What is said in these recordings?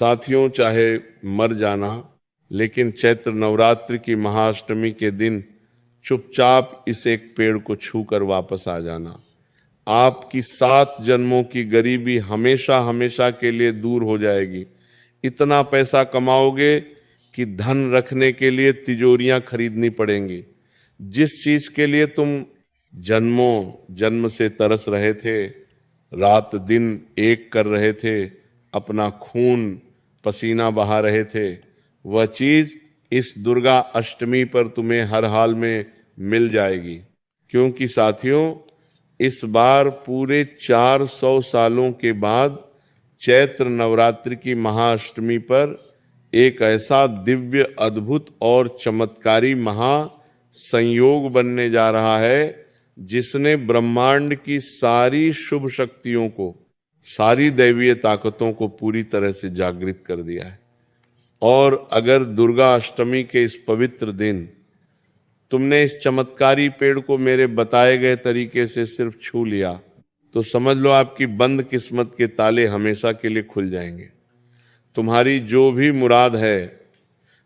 साथियों, चाहे मर जाना, लेकिन चैत्र नवरात्रि की महाअष्टमी के दिन चुपचाप इस एक पेड़ को छूकर वापस आ जाना। आपकी 7 जन्मों की गरीबी हमेशा हमेशा के लिए दूर हो जाएगी। इतना पैसा कमाओगे कि धन रखने के लिए तिजोरियां खरीदनी पड़ेंगी। जिस चीज के लिए तुम जन्मों जन्म से तरस रहे थे, रात दिन एक कर रहे थे, अपना खून पसीना बहा रहे थे, वह चीज इस दुर्गा अष्टमी पर तुम्हें हर हाल में मिल जाएगी। क्योंकि साथियों, इस बार पूरे 400 सालों के बाद चैत्र नवरात्रि की महाअष्टमी पर एक ऐसा दिव्य, अद्भुत और चमत्कारी महा संयोग बनने जा रहा है जिसने ब्रह्मांड की सारी शुभ शक्तियों को, सारी दैवीय ताकतों को पूरी तरह से जागृत कर दिया है। और अगर दुर्गा अष्टमी के इस पवित्र दिन तुमने इस चमत्कारी पेड़ को मेरे बताए गए तरीके से सिर्फ छू लिया, तो समझ लो आपकी बंद किस्मत के ताले हमेशा के लिए खुल जाएंगे। तुम्हारी जो भी मुराद है,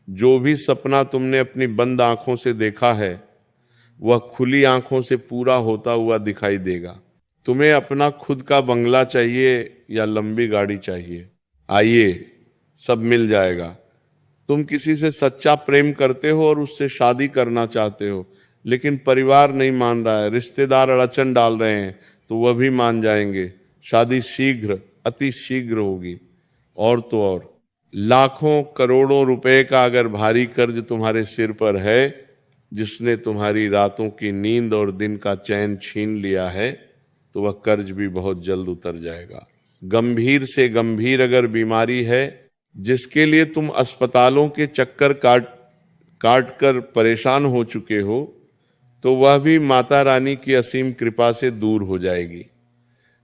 जो भी सपना तुमने अपनी बंद आंखों से देखा है, वह खुली आंखों से पूरा होता हुआ दिखाई देगा। तुम्हें अपना खुद का बंगला चाहिए या लंबी गाड़ी चाहिए, आइए, सब मिल जाएगा। तुम किसी से सच्चा प्रेम करते हो और उससे शादी करना चाहते हो, लेकिन परिवार नहीं मान रहा है, रिश्तेदार अड़चन डाल रहे हैं, तो वह भी मान जाएंगे। शादी शीघ्र, अति शीघ्र होगी। और तो और, लाखों करोड़ों रुपए का अगर भारी कर्ज तुम्हारे सिर पर है, जिसने तुम्हारी रातों की नींद और दिन का चैन छीन लिया है, तो वह कर्ज भी बहुत जल्द उतर जाएगा। गंभीर से गंभीर अगर बीमारी है, जिसके लिए तुम अस्पतालों के चक्कर काट कर परेशान हो चुके हो, तो वह भी माता रानी की असीम कृपा से दूर हो जाएगी।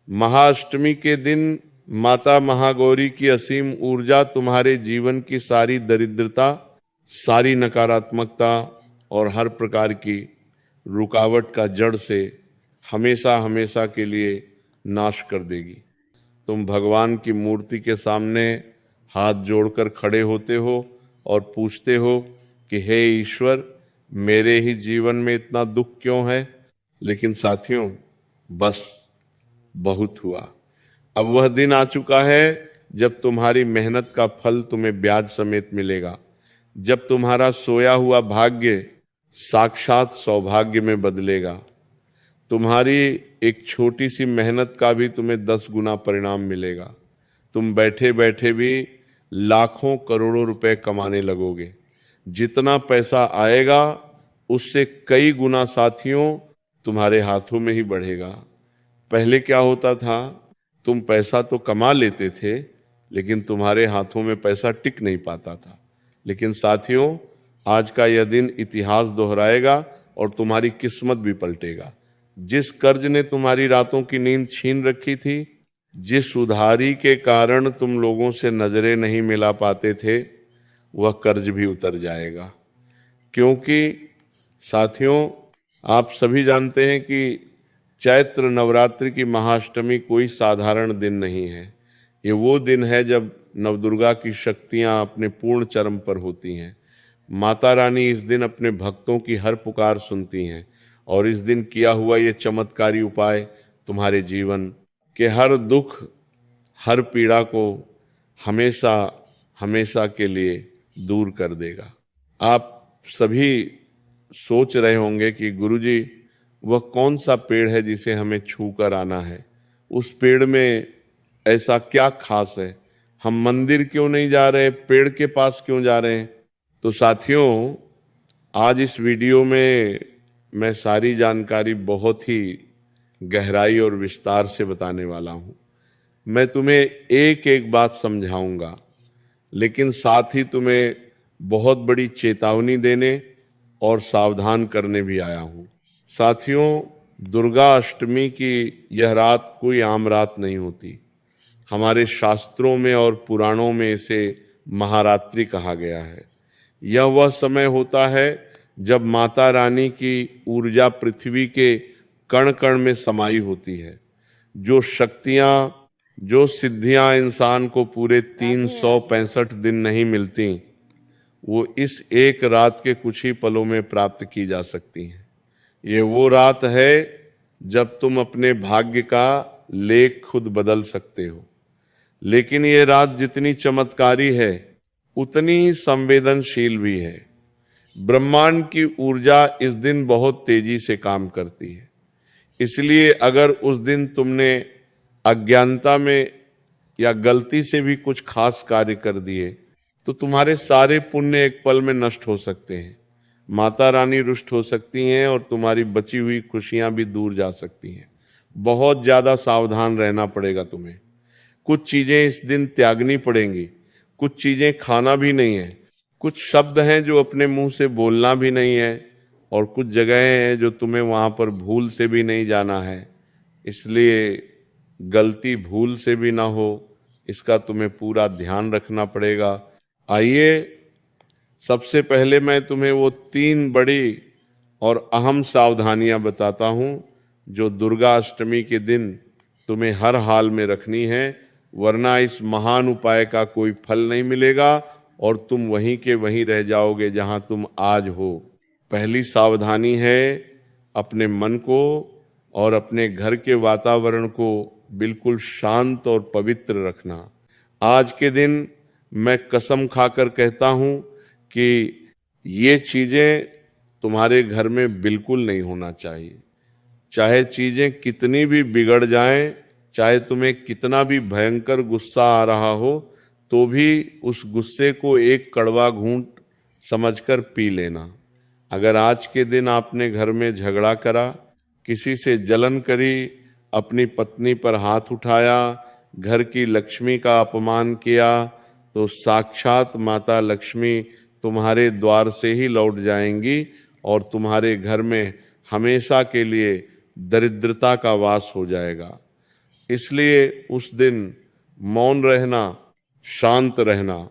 महाअष्टमी के दिन माता महागौरी की असीम ऊर्जा तुम्हारे जीवन की सारी दरिद्रता, सारी नकारात्मकता और हर प्रकार की रुकावट का जड़ से हमेशा हमेशा के लिए नाश कर देगी। तुम भगवान की मूर्ति के सामने हाथ जोड़कर खड़े होते हो और पूछते हो कि हे ईश्वर, मेरे ही जीवन में इतना दुख क्यों है। लेकिन साथियों, बस बहुत हुआ। अब वह दिन आ चुका है जब तुम्हारी मेहनत का फल तुम्हें ब्याज समेत मिलेगा, जब तुम्हारा सोया हुआ भाग्य साक्षात सौभाग्य में बदलेगा। तुम्हारी एक छोटी सी मेहनत का भी तुम्हें 10 गुना परिणाम मिलेगा। तुम बैठे बैठे भी लाखों करोड़ों रुपए कमाने लगोगे। जितना पैसा आएगा उससे कई गुना साथियों तुम्हारे हाथों में ही बढ़ेगा। पहले क्या होता था, तुम पैसा तो कमा लेते थे, लेकिन तुम्हारे हाथों में पैसा टिक नहीं पाता था। लेकिन साथियों, आज का यह दिन इतिहास दोहराएगा और तुम्हारी किस्मत भी पलटेगा। जिस कर्ज ने तुम्हारी रातों की नींद छीन रखी थी, जिस उधारी के कारण तुम लोगों से नजरें नहीं मिला पाते थे, वह कर्ज भी उतर जाएगा। क्योंकि साथियों, आप सभी जानते हैं कि चैत्र नवरात्रि की महाअष्टमी कोई साधारण दिन नहीं है। ये वो दिन है जब नवदुर्गा की शक्तियां अपने पूर्ण चरम पर होती हैं। माता रानी इस दिन अपने भक्तों की हर पुकार सुनती हैं और इस दिन किया हुआ ये चमत्कारी उपाय तुम्हारे जीवन के हर दुख, हर पीड़ा को हमेशा हमेशा के लिए दूर कर देगा। आप सभी सोच रहे होंगे कि गुरुजी, वह कौन सा पेड़ है जिसे हमें छू कर आना है? उस पेड़ में ऐसा क्या खास है? हम मंदिर क्यों नहीं जा रहे, पेड़ के पास क्यों जा रहे हैं? तो साथियों, आज इस वीडियो में मैं सारी जानकारी बहुत ही गहराई और विस्तार से बताने वाला हूं। मैं तुम्हें एक एक बात समझाऊंगा, लेकिन साथ ही तुम्हें बहुत बड़ी चेतावनी देने और सावधान करने भी आया हूं। साथियों, दुर्गा अष्टमी की यह रात कोई आम रात नहीं होती। हमारे शास्त्रों में और पुराणों में इसे महारात्रि कहा गया है। यह वह समय होता है जब माता रानी की ऊर्जा पृथ्वी के कण कण में समाई होती है। जो शक्तियां जो सिद्धियां इंसान को पूरे 365 दिन नहीं मिलती, वो इस एक रात के कुछ ही पलों में प्राप्त की जा सकती हैं। ये वो रात है जब तुम अपने भाग्य का लेख खुद बदल सकते हो। लेकिन ये रात जितनी चमत्कारी है, उतनी ही संवेदनशील भी है। ब्रह्मांड की ऊर्जा इस दिन बहुत तेजी से काम करती है। इसलिए अगर उस दिन तुमने अज्ञानता में या गलती से भी कुछ खास कार्य कर दिए, तो तुम्हारे सारे पुण्य एक पल में नष्ट हो सकते हैं। माता रानी रुष्ट हो सकती हैं और तुम्हारी बची हुई खुशियां भी दूर जा सकती हैं। बहुत ज्यादा सावधान रहना पड़ेगा तुम्हें। कुछ चीजें इस दिन त्यागनी पड़ेंगी, कुछ चीजें खाना भी नहीं है, कुछ शब्द हैं जो अपने मुंह से बोलना भी नहीं है, और कुछ जगहें हैं जो तुम्हें वहां पर भूल से भी नहीं जाना है। इसलिए गलती भूल से भी ना हो, इसका तुम्हें पूरा ध्यान रखना पड़ेगा। आइए, सबसे पहले मैं तुम्हें वो 3 बड़ी और अहम सावधानियां बताता हूं जो दुर्गा अष्टमी के दिन तुम्हें हर हाल में रखनी है, वरना इस महान उपाय का कोई फल नहीं मिलेगा और तुम वहीं के वहीं रह जाओगे जहां तुम आज हो। पहली सावधानी है अपने मन को और अपने घर के वातावरण को बिल्कुल शांत और पवित्र रखना। आज के दिन मैं कसम खाकर कहता हूं कि ये चीजें तुम्हारे घर में बिल्कुल नहीं होना चाहिए। चाहे चीजें कितनी भी बिगड़ जाएं, चाहे तुम्हें कितना भी भयंकर गुस्सा आ रहा हो, तो भी उस गुस्से को एक कड़वा घूंट समझकर पी लेना। अगर आज के दिन आपने घर में झगड़ा करा, किसी से जलन करी, अपनी पत्नी पर हाथ उठाया, घर की लक्ष्मी का अपमान किया, तो साक्षात माता लक्ष्मी तुम्हारे द्वार से ही लौट जाएंगी और तुम्हारे घर में हमेशा के लिए दरिद्रता का वास हो जाएगा। इसलिए उस दिन मौन रहना, शांत रहना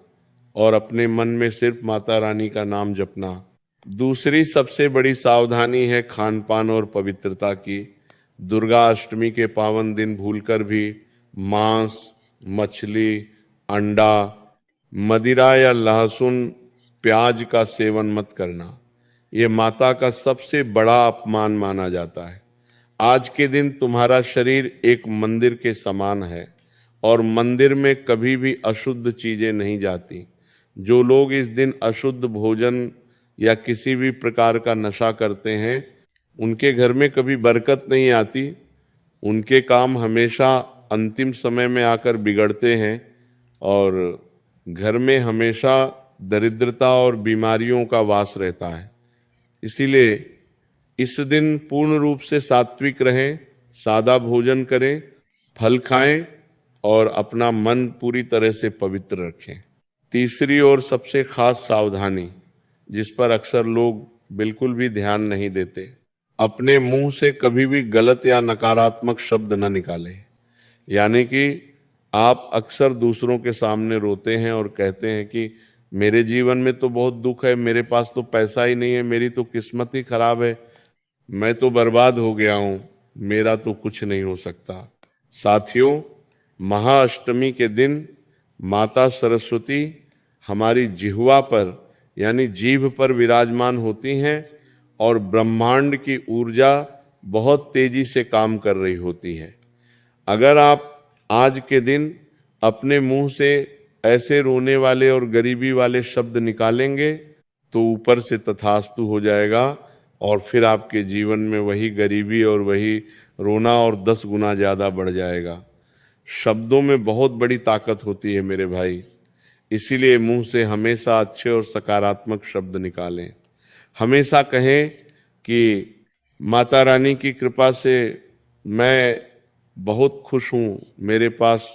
और अपने मन में सिर्फ माता रानी का नाम जपना। दूसरी सबसे बड़ी सावधानी है खान पान और पवित्रता की। दुर्गा अष्टमी के पावन दिन भूलकर भी मांस, मछली, अंडा, मदिरा या लहसुन, प्याज का सेवन मत करना। ये माता का सबसे बड़ा अपमान माना जाता है। आज के दिन तुम्हारा शरीर एक मंदिर के समान है और मंदिर में कभी भी अशुद्ध चीजें नहीं जाती। जो लोग इस दिन अशुद्ध भोजन या किसी भी प्रकार का नशा करते हैं, उनके घर में कभी बरकत नहीं आती। उनके काम हमेशा अंतिम समय में आकर बिगड़ते हैं और घर में हमेशा दरिद्रता और बीमारियों का वास रहता है। इसीलिए इस दिन पूर्ण रूप से सात्विक रहें, सादा भोजन करें, फल खाएं और अपना मन पूरी तरह से पवित्र रखें। तीसरी और सबसे खास सावधानी, जिस पर अक्सर लोग बिल्कुल भी ध्यान नहीं देते, अपने मुंह से कभी भी गलत या नकारात्मक शब्द न निकालें। यानी कि आप अक्सर दूसरों के सामने रोते हैं और कहते हैं कि मेरे जीवन में तो बहुत दुख है, मेरे पास तो पैसा ही नहीं है, मेरी तो किस्मत ही खराब है, मैं तो बर्बाद हो गया हूं, मेरा तो कुछ नहीं हो सकता। साथियों, महाअष्टमी के दिन माता सरस्वती हमारी जिह्वा पर यानी जीभ पर विराजमान होती हैं और ब्रह्मांड की ऊर्जा बहुत तेजी से काम कर रही होती है। अगर आप आज के दिन अपने मुंह से ऐसे रोने वाले और गरीबी वाले शब्द निकालेंगे तो ऊपर से तथास्तु हो जाएगा और फिर आपके जीवन में वही गरीबी और वही रोना और 10 गुना ज्यादा बढ़ जाएगा। शब्दों में बहुत बड़ी ताकत होती है मेरे भाई, इसीलिए मुंह से हमेशा अच्छे और सकारात्मक शब्द निकालें। हमेशा कहें कि माता रानी की कृपा से मैं बहुत खुश हूँ, मेरे पास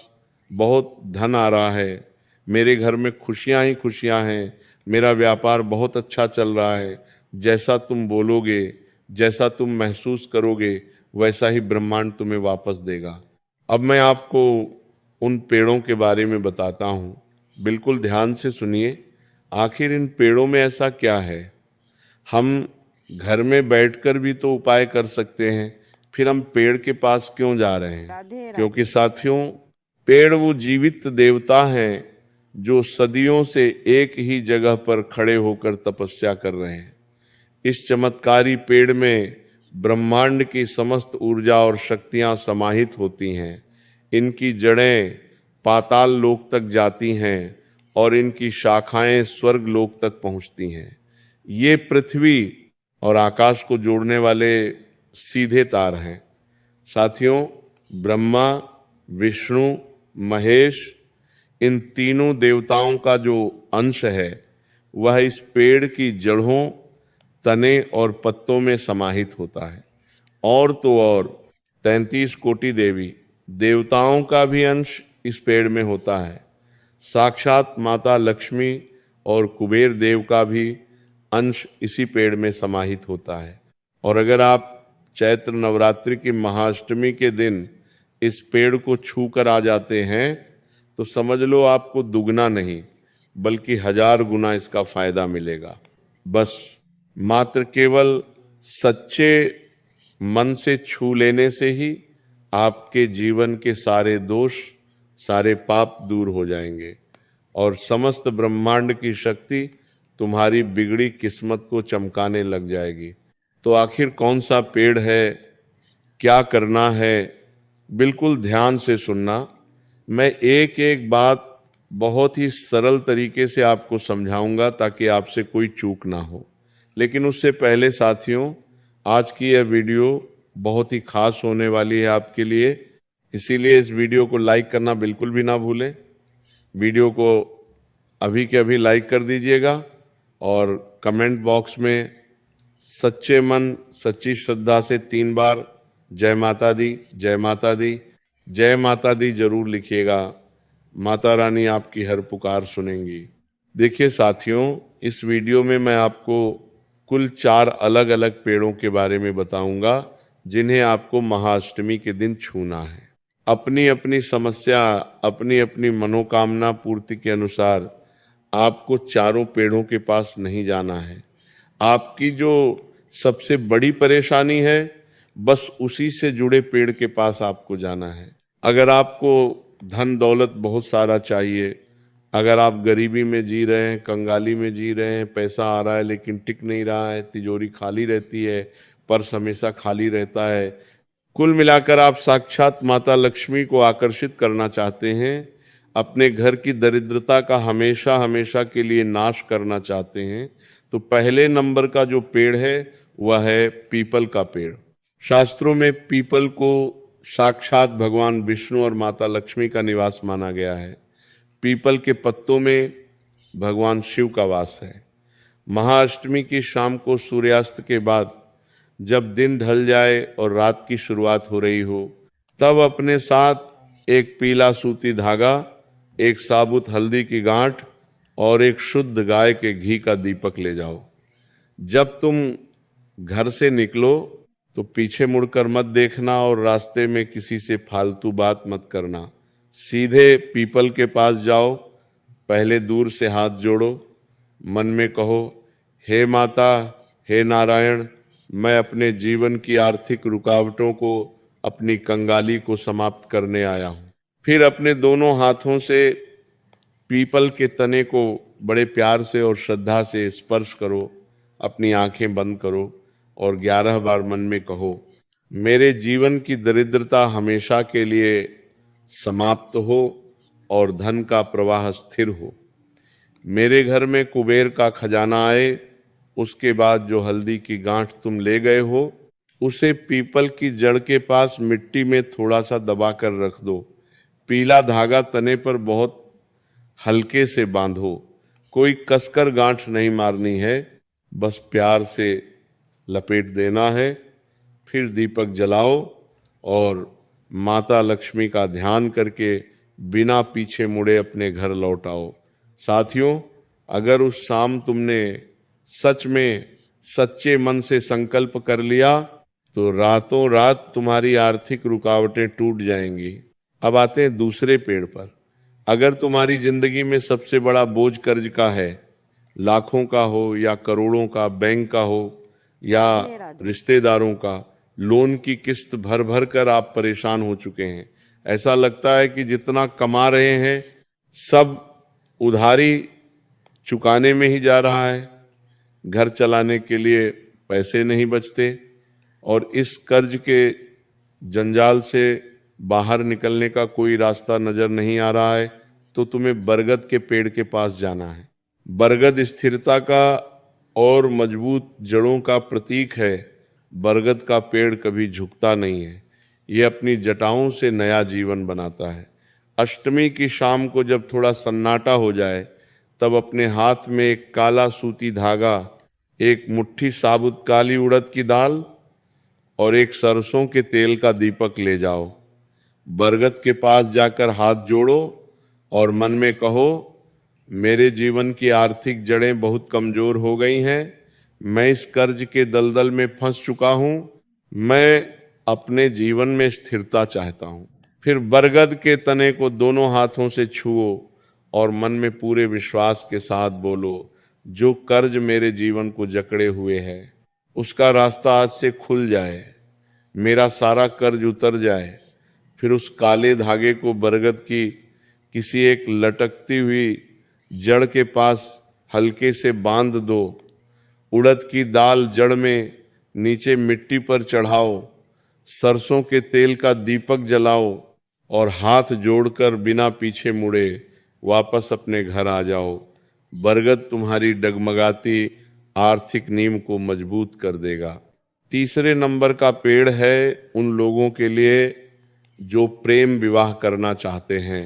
बहुत धन आ रहा है, मेरे घर में खुशियाँ ही खुशियाँ हैं, मेरा व्यापार बहुत अच्छा चल रहा है। जैसा तुम बोलोगे, जैसा तुम महसूस करोगे, वैसा ही ब्रह्मांड तुम्हें वापस देगा। अब मैं आपको उन पेड़ों के बारे में बताता हूँ, बिल्कुल ध्यान से सुनिए। आखिर इन पेड़ों में ऐसा क्या है? हम घर में बैठकर भी तो उपाय कर सकते हैं, फिर हम पेड़ के पास क्यों जा रहे हैं? क्योंकि साथियों, पेड़ वो जीवित देवता हैं जो सदियों से एक ही जगह पर खड़े होकर तपस्या कर रहे हैं। इस चमत्कारी पेड़ में ब्रह्मांड की समस्त ऊर्जा और शक्तियां समाहित होती हैं। इनकी जड़ें पाताल लोक तक जाती हैं और इनकी शाखाएं स्वर्ग लोक तक पहुंचती हैं। ये पृथ्वी और आकाश को जोड़ने वाले सीधे तार हैं। साथियों, ब्रह्मा, विष्णु, महेश, इन तीनों देवताओं का जो अंश है वह इस पेड़ की जड़ों, तने और पत्तों में समाहित होता है। और तो और 33 कोटि देवी देवताओं का भी अंश इस पेड़ में होता है। साक्षात माता लक्ष्मी और कुबेर देव का भी अंश इसी पेड़ में समाहित होता है। और अगर आप चैत्र नवरात्रि की महाअष्टमी के दिन इस पेड़ को छू कर आ जाते हैं तो समझ लो आपको दुगना नहीं बल्कि 1000 गुना इसका फायदा मिलेगा। बस मात्र केवल सच्चे मन से छू लेने से ही आपके जीवन के सारे दोष, सारे पाप दूर हो जाएंगे और समस्त ब्रह्मांड की शक्ति तुम्हारी बिगड़ी किस्मत को चमकाने लग जाएगी। तो आखिर कौन सा पेड़ है, क्या करना है, बिल्कुल ध्यान से सुनना। मैं एक एक बात बहुत ही सरल तरीके से आपको समझाऊंगा ताकि आपसे कोई चूक ना हो। लेकिन उससे पहले साथियों, आज की यह वीडियो बहुत ही खास होने वाली है आपके लिए, इसीलिए इस वीडियो को लाइक करना बिल्कुल भी ना भूलें। वीडियो को अभी के अभी लाइक कर दीजिएगा और कमेंट बॉक्स में सच्चे मन सच्ची श्रद्धा से 3 बार जय माता दी, जय माता दी, जय माता दी जरूर लिखिएगा। माता रानी आपकी हर पुकार सुनेंगी। देखिए साथियों, इस वीडियो में मैं आपको कुल 4 अलग अलग पेड़ों के बारे में बताऊंगा जिन्हें आपको महाअष्टमी के दिन छूना है। अपनी अपनी समस्या, अपनी अपनी मनोकामना पूर्ति के अनुसार आपको चारों पेड़ों के पास नहीं जाना है। आपकी जो सबसे बड़ी परेशानी है बस उसी से जुड़े पेड़ के पास आपको जाना है। अगर आपको धन दौलत बहुत सारा चाहिए, अगर आप गरीबी में जी रहे हैं, कंगाली में जी रहे हैं, पैसा आ रहा है लेकिन टिक नहीं रहा है, तिजोरी खाली रहती है, पर्स हमेशा खाली रहता है, कुल मिलाकर आप साक्षात माता लक्ष्मी को आकर्षित करना चाहते हैं, अपने घर की दरिद्रता का हमेशा हमेशा के लिए नाश करना चाहते हैं, तो पहले नंबर का जो पेड़ है वह है पीपल का पेड़। शास्त्रों में पीपल को साक्षात भगवान विष्णु और माता लक्ष्मी का निवास माना गया है। पीपल के पत्तों में भगवान शिव का वास है। महाअष्टमी की शाम को सूर्यास्त के बाद जब दिन ढल जाए और रात की शुरुआत हो रही हो, तब अपने साथ एक पीला सूती धागा, एक साबुत हल्दी की गांठ और एक शुद्ध गाय के घी का दीपक ले जाओ। जब तुम घर से निकलो तो पीछे मुड़कर मत देखना और रास्ते में किसी से फालतू बात मत करना। सीधे पीपल के पास जाओ, पहले दूर से हाथ जोड़ो, मन में कहो, हे माता, हे नारायण, मैं अपने जीवन की आर्थिक रुकावटों को, अपनी कंगाली को समाप्त करने आया हूँ। फिर अपने दोनों हाथों से पीपल के तने को बड़े प्यार से और श्रद्धा से स्पर्श करो, अपनी आंखें बंद करो और 11 बार मन में कहो, मेरे जीवन की दरिद्रता हमेशा के लिए समाप्त हो और धन का प्रवाह स्थिर हो। मेरे घर में कुबेर का खजाना आए। उसके बाद जो हल्दी की गांठ तुम ले गए हो उसे पीपल की जड़ के पास मिट्टी में थोड़ा सा दबा कर रख दो। पीला धागा तने पर बहुत हल्के से बांधो। कोई कसकर गांठ नहीं मारनी है, बस प्यार से लपेट देना है। फिर दीपक जलाओ और माता लक्ष्मी का ध्यान करके बिना पीछे मुड़े अपने घर लौट आओ। साथियों, अगर उस शाम तुमने सच में सच्चे मन से संकल्प कर लिया तो रातों रात तुम्हारी आर्थिक रुकावटें टूट जाएंगी। अब आते हैं दूसरे पेड़ पर। अगर तुम्हारी जिंदगी में सबसे बड़ा बोझ कर्ज का है, लाखों का हो या करोड़ों का, बैंक का हो या रिश्तेदारों का, लोन की किस्त भर भर कर आप परेशान हो चुके हैं, ऐसा लगता है कि जितना कमा रहे हैं सब उधारी चुकाने में ही जा रहा है, घर चलाने के लिए पैसे नहीं बचते और इस कर्ज के जंजाल से बाहर निकलने का कोई रास्ता नजर नहीं आ रहा है, तो तुम्हें बरगद के पेड़ के पास जाना है। बरगद स्थिरता का और मजबूत जड़ों का प्रतीक है। बरगद का पेड़ कभी झुकता नहीं है, ये अपनी जटाओं से नया जीवन बनाता है। अष्टमी की शाम को जब थोड़ा सन्नाटा हो जाए तब अपने हाथ में एक काला सूती धागा, एक मुट्ठी साबुत काली उड़द की दाल और एक सरसों के तेल का दीपक ले जाओ। बरगद के पास जाकर हाथ जोड़ो और मन में कहो, मेरे जीवन की आर्थिक जड़ें बहुत कमजोर हो गई हैं, मैं इस कर्ज के दलदल में फंस चुका हूं, मैं अपने जीवन में स्थिरता चाहता हूं। फिर बरगद के तने को दोनों हाथों से छुओ और मन में पूरे विश्वास के साथ बोलो, जो कर्ज मेरे जीवन को जकड़े हुए है उसका रास्ता आज से खुल जाए, मेरा सारा कर्ज उतर जाए। फिर उस काले धागे को बरगद की किसी एक लटकती हुई जड़ के पास हल्के से बांध दो। उड़द की दाल जड़ में नीचे मिट्टी पर चढ़ाओ, सरसों के तेल का दीपक जलाओ और हाथ जोड़कर बिना पीछे मुड़े वापस अपने घर आ जाओ। बरगद तुम्हारी डगमगाती आर्थिक नींव को मजबूत कर देगा। तीसरे नंबर का पेड़ है उन लोगों के लिए जो प्रेम विवाह करना चाहते हैं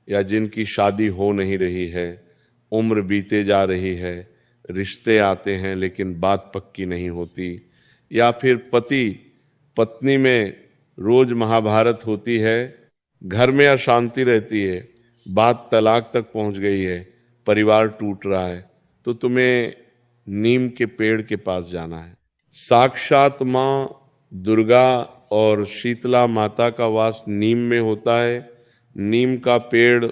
या जिनकी शादी हो नहीं रही है, उम्र बीते जा रही है, रिश्ते आते हैं लेकिन बात पक्की नहीं होती, या फिर पति पत्नी में रोज महाभारत होती है, घर में अशांति रहती है, बात तलाक तक पहुंच गई है, परिवार टूट रहा है, तो तुम्हें नीम के पेड़ के पास जाना है। साक्षात माँ दुर्गा और शीतला माता का वास नीम में होता है। नीम का पेड़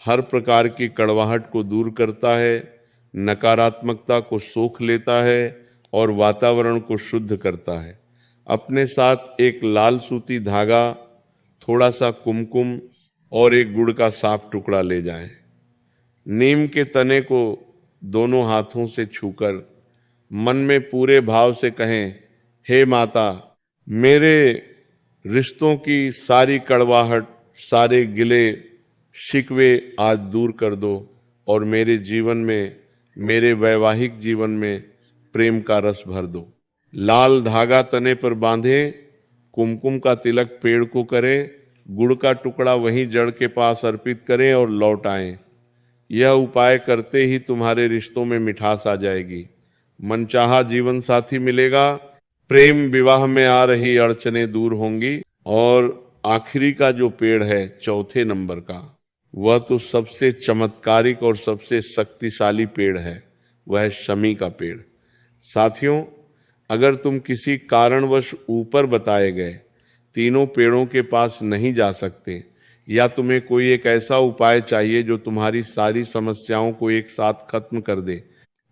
हर प्रकार की कड़वाहट को दूर करता है, नकारात्मकता को सोख लेता है और वातावरण को शुद्ध करता है। अपने साथ एक लाल सूती धागा, थोड़ा सा कुमकुम और एक गुड़ का साफ टुकड़ा ले जाएं। नीम के तने को दोनों हाथों से छूकर मन में पूरे भाव से कहें, हे माता, मेरे रिश्तों की सारी कड़वाहट, सारे गिले शिकवे आज दूर कर दो और मेरे जीवन में, मेरे वैवाहिक जीवन में प्रेम का रस भर दो। लाल धागा तने पर बांधें, कुमकुम का तिलक पेड़ को करें, गुड़ का टुकड़ा वहीं जड़ के पास अर्पित करें और लौट आएं। यह उपाय करते ही तुम्हारे रिश्तों में मिठास आ जाएगी, मनचाहा जीवन साथी मिलेगा, प्रेम विवाह में आ रही अड़चनें दूर होंगी। और आखिरी का जो पेड़ है चौथे नंबर का, वह तो सबसे चमत्कारिक और सबसे शक्तिशाली पेड़ है, वह है शमी का पेड़। साथियों, अगर तुम किसी कारणवश ऊपर बताए गए तीनों पेड़ों के पास नहीं जा सकते, या तुम्हें कोई एक ऐसा उपाय चाहिए जो तुम्हारी सारी समस्याओं को एक साथ खत्म कर दे,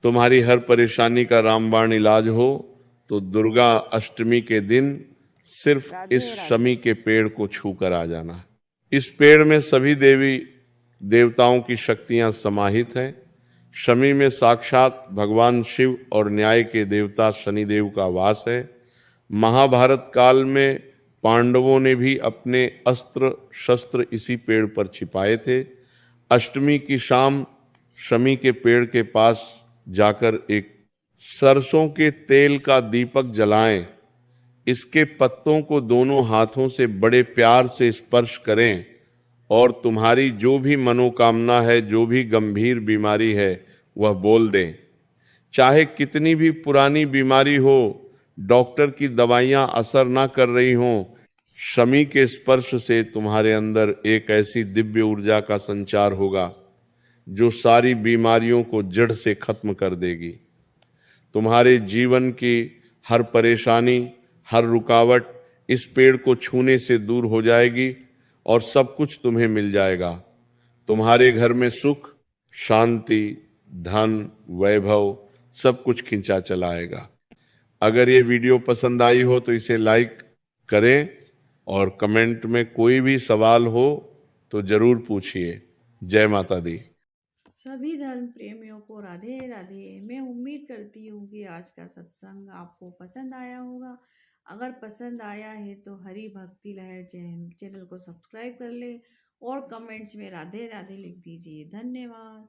तुम्हारी हर परेशानी का रामबाण इलाज हो, तो दुर्गा अष्टमी के दिन सिर्फ इस शमी के पेड़ को छू कर आ जाना। इस पेड़ में सभी देवी देवताओं की शक्तियां समाहित हैं। शमी में साक्षात भगवान शिव और न्याय के देवता शनिदेव का वास है। महाभारत काल में पांडवों ने भी अपने अस्त्र शस्त्र इसी पेड़ पर छिपाए थे। अष्टमी की शाम शमी के पेड़ के पास जाकर एक सरसों के तेल का दीपक जलाएं, इसके पत्तों को दोनों हाथों से बड़े प्यार से स्पर्श करें और तुम्हारी जो भी मनोकामना है, जो भी गंभीर बीमारी है, वह बोल दें। चाहे कितनी भी पुरानी बीमारी हो, डॉक्टर की दवाइयां असर ना कर रही हों, शमी के स्पर्श से तुम्हारे अंदर एक ऐसी दिव्य ऊर्जा का संचार होगा जो सारी बीमारियों को जड़ से खत्म कर देगी। तुम्हारे जीवन की हर परेशानी, हर रुकावट इस पेड़ को छूने से दूर हो जाएगी और सब कुछ तुम्हें मिल जाएगा। तुम्हारे घर में सुख, शांति, धन, वैभव सब कुछ खिंचा चला आएगा। अगर ये वीडियो पसंद आई हो तो इसे लाइक करें और कमेंट में कोई भी सवाल हो तो जरूर पूछिए। जय माता दी। सभी धर्म प्रेमियों को राधे राधे। मैं उम्मीद करती हूँ कि आज का सत्संग आपको पसंद आया होगा। अगर पसंद आया है तो हरि भक्ति लहर चैनल को सब्सक्राइब कर ले और कमेंट्स में राधे राधे लिख दीजिए। धन्यवाद।